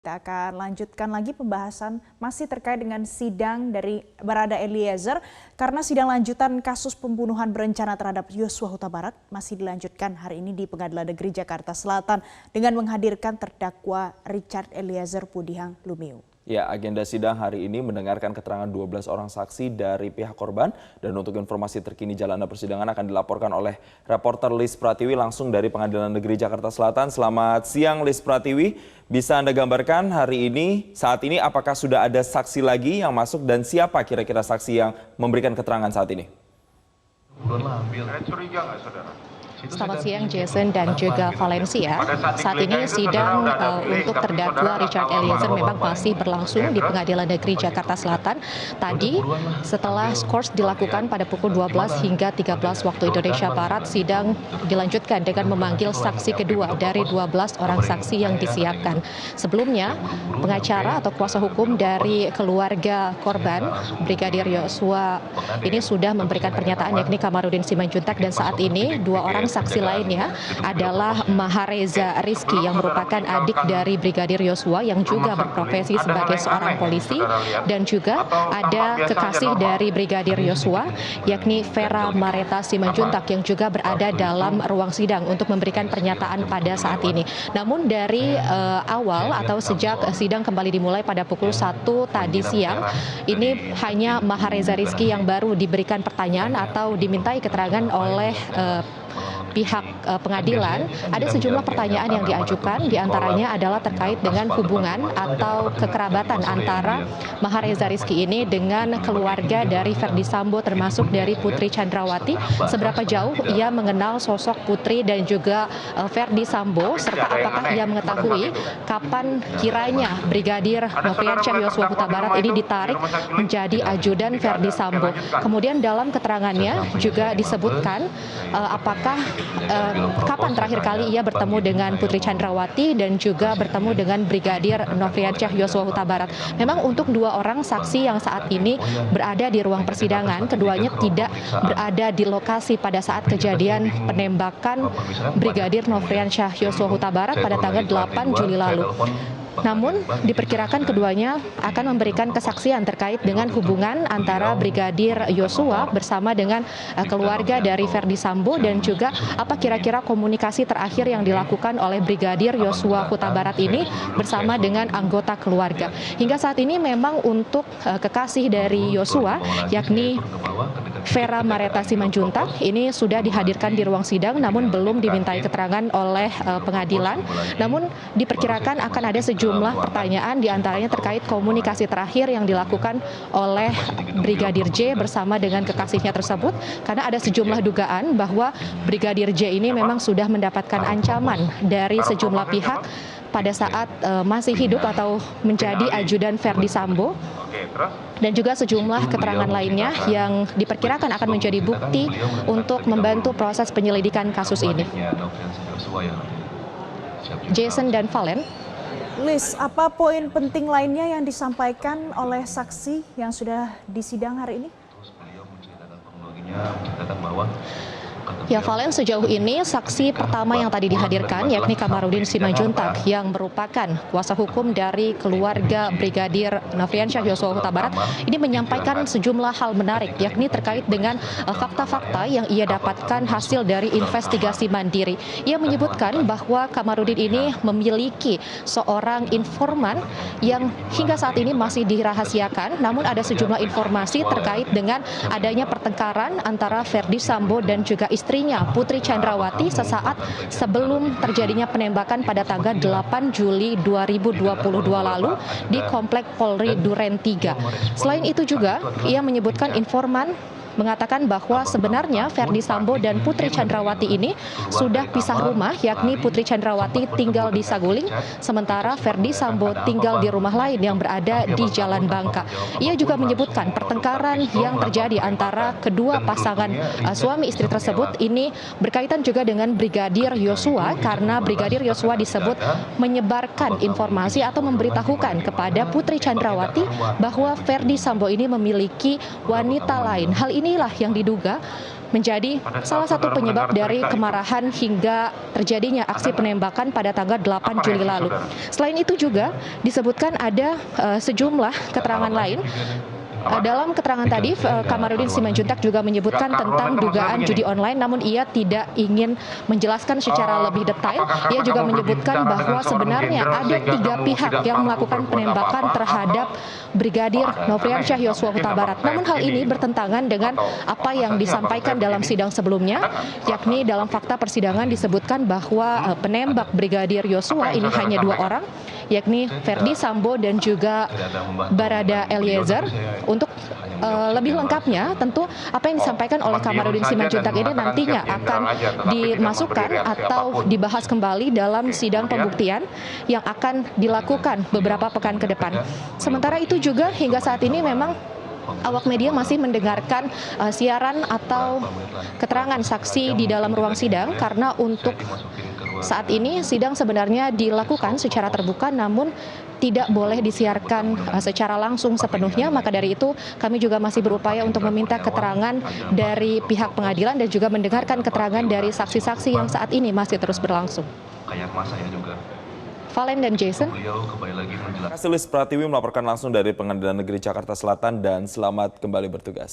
Kita akan lanjutkan lagi pembahasan masih terkait dengan sidang dari Barada Eliezer karena sidang lanjutan kasus pembunuhan berencana terhadap Yosua Huta Barat masih dilanjutkan hari ini di Pengadilan Negeri Jakarta Selatan dengan menghadirkan terdakwa Richard Eliezer Pudihang Lumiu. Ya, agenda sidang hari ini mendengarkan keterangan 12 orang saksi dari pihak korban dan untuk informasi terkini jalannya persidangan akan dilaporkan oleh reporter Lis Pratiwi langsung dari Pengadilan Negeri Jakarta Selatan. Selamat siang Lis Pratiwi, bisa Anda gambarkan hari ini, saat ini apakah sudah ada saksi lagi yang masuk dan siapa kira-kira saksi yang memberikan keterangan saat ini? Selamat siang Jason dan juga Valencia. Saat ini sidang untuk terdakwa Richard Eliezer memang masih berlangsung di Pengadilan Negeri Jakarta Selatan. Tadi setelah skors dilakukan pada pukul 12 hingga 13 waktu Indonesia Barat, sidang dilanjutkan dengan memanggil saksi kedua dari 12 orang saksi yang disiapkan. Sebelumnya, pengacara atau kuasa hukum dari keluarga korban Brigadir Yosua ini sudah memberikan pernyataan, yakni Kamarudin Simanjuntak, dan saat ini dua orang saksi lainnya adalah Mahareza Rizky yang merupakan adik dari Brigadir Yosua yang juga berprofesi sebagai seorang polisi, dan juga ada kekasih dari Brigadir Yosua yakni Vera Mareta Simanjuntak yang juga berada dalam ruang sidang untuk memberikan pernyataan pada saat ini. Namun dari awal atau sejak sidang kembali dimulai pada pukul 1 tadi siang, ini hanya Mahareza Rizky yang baru diberikan pertanyaan atau dimintai keterangan oleh pihak pengadilan. Ada sejumlah pertanyaan yang diajukan, diantaranya adalah terkait dengan hubungan atau kekerabatan antara Mahareza Rizky ini dengan keluarga dari Ferdy Sambo, termasuk dari Putri Chandrawati. Seberapa jauh ia mengenal sosok Putri dan juga Ferdy Sambo, serta apakah ia mengetahui kapan kiranya Brigadir Nofriansyah Yosua Huta Barat ini ditarik menjadi ajudan Ferdy Sambo. Kemudian dalam keterangannya juga disebutkan apakah kapan terakhir kali ia bertemu dengan Putri Chandrawati dan juga bertemu dengan Brigadir Nofriansyah Yosua Huta Barat. Memang untuk dua orang saksi yang saat ini berada di ruang persidangan, keduanya tidak berada di lokasi pada saat kejadian penembakan Brigadir Nofriansyah Yosua Huta Barat pada tanggal 8 Juli lalu. Namun diperkirakan keduanya akan memberikan kesaksian terkait dengan hubungan antara Brigadir Yosua bersama dengan keluarga dari Ferdy Sambo, dan juga apa kira-kira komunikasi terakhir yang dilakukan oleh Brigadir Yosua Huta Barat ini bersama dengan anggota keluarga. Hingga saat ini memang untuk kekasih dari Yosua yakni Vera Mareta Simanjuntak ini sudah dihadirkan di ruang sidang namun belum dimintai keterangan oleh pengadilan. Namun diperkirakan akan ada sejumlah pertanyaan, diantaranya terkait komunikasi terakhir yang dilakukan oleh Brigadir J bersama dengan kekasihnya tersebut, karena ada sejumlah dugaan bahwa Brigadir J ini memang sudah mendapatkan ancaman dari sejumlah pihak pada saat masih hidup atau menjadi ajudan Ferdy Sambo, dan juga sejumlah keterangan lainnya yang diperkirakan akan menjadi bukti untuk membantu proses penyelidikan kasus ini. Jason dan Valen. Liz, apa poin penting lainnya yang disampaikan oleh saksi yang sudah disidang hari ini? Ya, Valen, sejauh ini saksi pertama yang tadi dihadirkan yakni Kamarudin Simanjuntak yang merupakan kuasa hukum dari keluarga Brigadir Nofriansyah Yosua Huta Barat ini menyampaikan sejumlah hal menarik, yakni terkait dengan fakta-fakta yang ia dapatkan hasil dari investigasi mandiri. Ia menyebutkan bahwa Kamarudin ini memiliki seorang informan yang hingga saat ini masih dirahasiakan, namun ada sejumlah informasi terkait dengan adanya pertengkaran antara Ferdy Sambo dan juga istrinya Putri Chandrawati sesaat sebelum terjadinya penembakan pada tanggal 8 Juli 2022 lalu di Komplek Polri Duren 3. Selain itu juga ia menyebutkan informan mengatakan bahwa sebenarnya Ferdy Sambo dan Putri Chandrawati ini sudah pisah rumah, yakni Putri Chandrawati tinggal di Saguling, sementara Ferdy Sambo tinggal di rumah lain yang berada di Jalan Bangka. Ia juga menyebutkan pertengkaran yang terjadi antara kedua pasangan suami istri tersebut ini berkaitan juga dengan Brigadir Yosua, karena Brigadir Yosua disebut menyebarkan informasi atau memberitahukan kepada Putri Chandrawati bahwa Ferdy Sambo ini memiliki wanita lain. Hal inilah yang diduga menjadi salah satu penyebab dari kemarahan hingga terjadinya aksi penembakan pada tanggal 8 Juli lalu. Selain itu juga disebutkan ada sejumlah keterangan lain. Dalam keterangan tadi, Kamarudin Simanjuntak juga menyebutkan tentang dugaan judi online, namun ia tidak ingin menjelaskan secara lebih detail. Ia juga menyebutkan bahwa sebenarnya ada 3 pihak yang melakukan penembakan terhadap Brigadir Nofriansyah Yosua Huta Barat. Namun hal ini bertentangan dengan apa yang disampaikan dalam sidang sebelumnya, yakni dalam fakta persidangan disebutkan bahwa penembak Brigadir Yosua ini hanya 2 orang, yakni Verdi Sambo dan juga Barada Eliezer. Untuk lebih lengkapnya, tentu apa yang disampaikan oleh Kamarudin Simanjuntak ini nantinya akan dimasukkan atau dibahas kembali dalam sidang pembuktian yang akan dilakukan beberapa pekan ke depan. Sementara itu juga hingga saat ini memang awak media masih mendengarkan siaran atau keterangan saksi di dalam ruang sidang, karena untuk saat ini sidang sebenarnya dilakukan secara terbuka namun tidak boleh disiarkan secara langsung sepenuhnya. Maka dari itu kami juga masih berupaya untuk meminta keterangan dari pihak pengadilan dan juga mendengarkan keterangan dari saksi-saksi yang saat ini masih terus berlangsung. Valen dan Jason. Terima kasih Lis Pratiwi melaporkan langsung dari Pengadilan Negeri Jakarta Selatan dan selamat kembali bertugas.